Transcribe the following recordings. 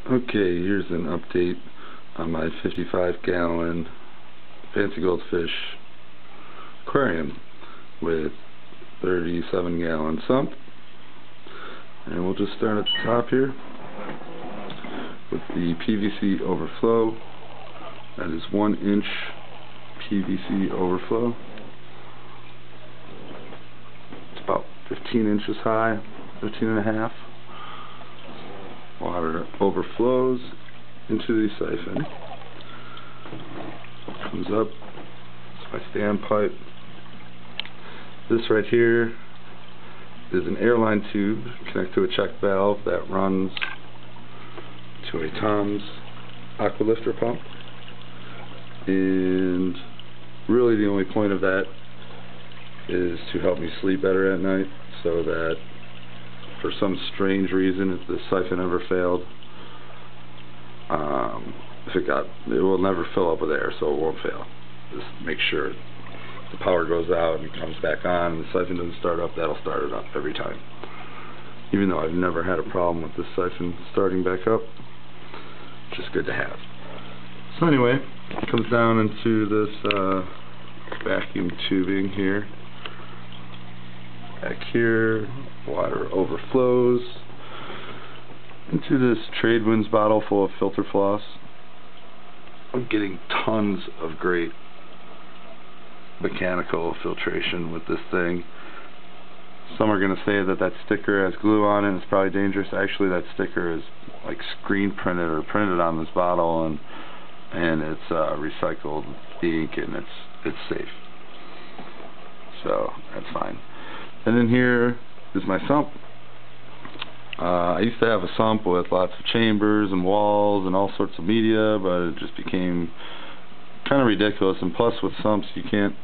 Okay, here's an update on my 55-gallon fancy goldfish aquarium with 37-gallon sump. And we'll just start at the top here with the PVC overflow. That is 1-inch PVC overflow. It's about 15 inches high, 15 and a half. Water overflows into the siphon, comes up to my standpipe. This right here is an airline tube connected to a check valve that runs to a Tom's aqualifter pump, and really the only point of that is to help me sleep better at night, so that for some strange reason, if the siphon ever failed, it will never fill up with air, so it won't fail. Just make sure the power goes out and comes back on, and the siphon doesn't start up, that'll start it up every time. Even though I've never had a problem with this siphon starting back up, just good to have. So anyway, it comes down into this vacuum tubing here. Back here, water overflows into this Tradewinds bottle full of filter floss. I'm getting tons of great mechanical filtration with this thing. Some are going to say that that sticker has glue on it and it's probably dangerous. Actually, that sticker is like screen printed or printed on this bottle, and it's recycled ink, and it's safe. So that's fine. And then here is my sump. I used to have a sump with lots of chambers and walls and all sorts of media, but it just became kind of ridiculous. And plus, with sumps, you can't,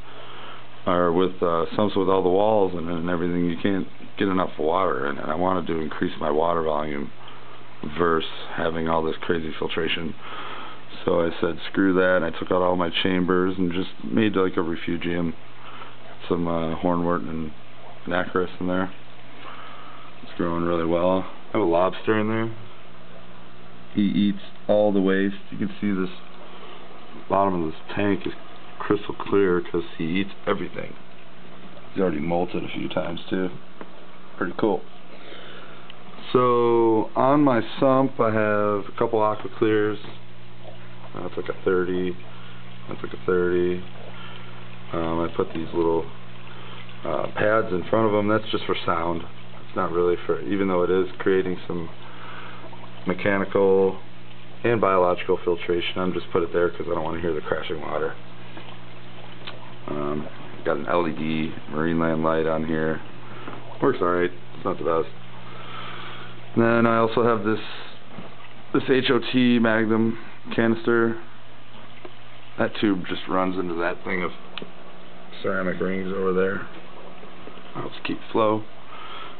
or with sumps with all the walls and everything, you can't get enough water. And I wanted to increase my water volume versus having all this crazy filtration. So I said, screw that. And I took out all my chambers and just made like a refugium, some hornwort and nacris in there. It's growing really well. I have a lobster in there. He eats all the waste. You can see this bottom of this tank is crystal clear because he eats everything. He's already molted a few times too. Pretty cool. So on my sump I have a couple aqua clears. That's like a 30. That's like a 30. I put these little pads in front of them. That's just for sound. It's not really for, even though it is creating some mechanical and biological filtration, I'm just put it there because I don't want to hear the crashing water. Got an LED Marineland light on here. Works alright. It's not the best. And then I also have this HOT Magnum canister. That tube just runs into that thing of ceramic rings over there. Helps keep flow.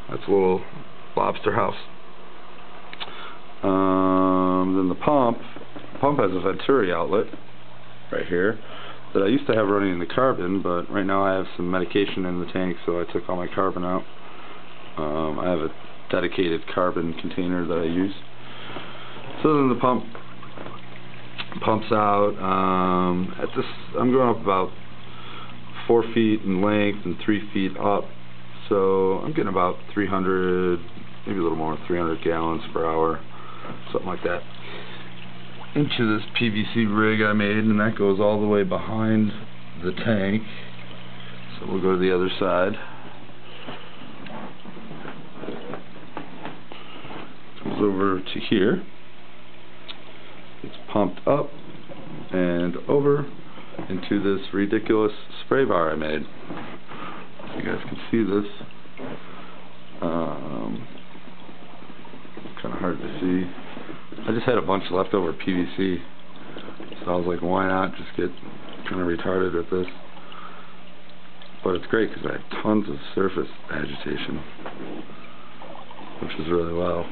That's a little lobster house. Then the pump has a Venturi outlet right here that I used to have running in the carbon, but right now I have some medication in the tank, so I took all my carbon out. I have a dedicated carbon container that I use. So then the pump pumps out. I'm going up about 4 feet in length and 3 feet up. So I'm getting about 300, maybe a little more, 300 gallons per hour, something like that, into this PVC rig I made, and that goes all the way behind the tank. So we'll go to the other side. Goes over to here. It's pumped up and over into this ridiculous spray bar I made. You guys can see this. Kind of hard to see. I just had a bunch of leftover PVC, so I was like, why not just get kind of retarded with this? But it's great because I have tons of surface agitation, which is really well.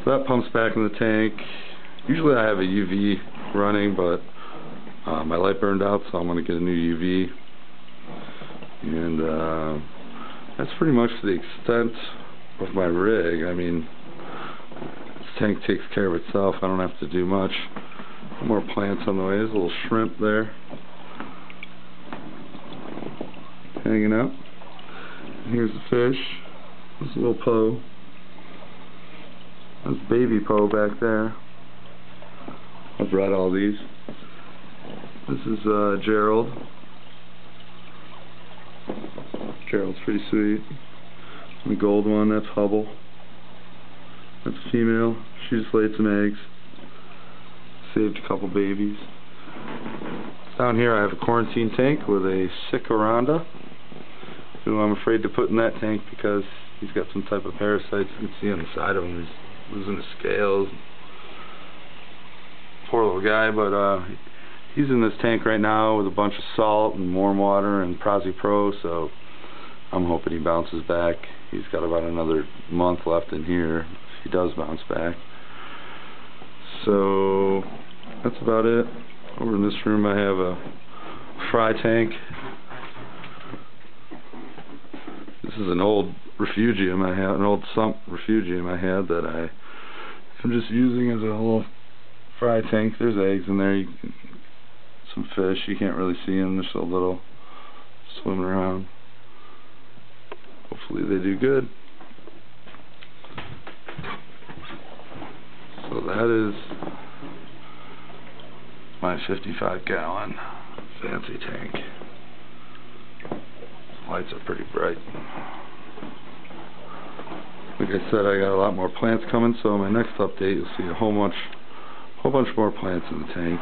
So that pumps back in the tank. Usually I have a UV running, but my light burned out, so I'm going to get a new UV. And that's pretty much the extent of my rig. I mean, it's tank takes care of itself. I don't have to do much. More plants on the way. There's a little shrimp there hanging out. And here's the fish. There's a little Poe. There's baby Poe back there. I brought all these. This is Gerald. Gerald's pretty sweet. And the gold one, that's Hubble. That's a female. She just laid some eggs. Saved a couple babies. Down here I have a quarantine tank with a sick Oranda, who I'm afraid to put in that tank because he's got some type of parasites. You can see on the side of him he's losing his scales. Poor little guy, but he's in this tank right now with a bunch of salt and warm water and Pro, so I'm hoping he bounces back. He's got about another month left in here if he does bounce back. So that's about it. Over in this room I have a fry tank. This is an old refugium I had, an old sump refugium I had that I'm just using as a little fry tank. There's eggs in there, some fish. You can't really see them, they're so little, swimming around. Hopefully they do good. So that is my 55-gallon fancy tank. Lights are pretty bright. Like I said, I got a lot more plants coming, so in my next update you'll see a whole bunch more plants in the tank.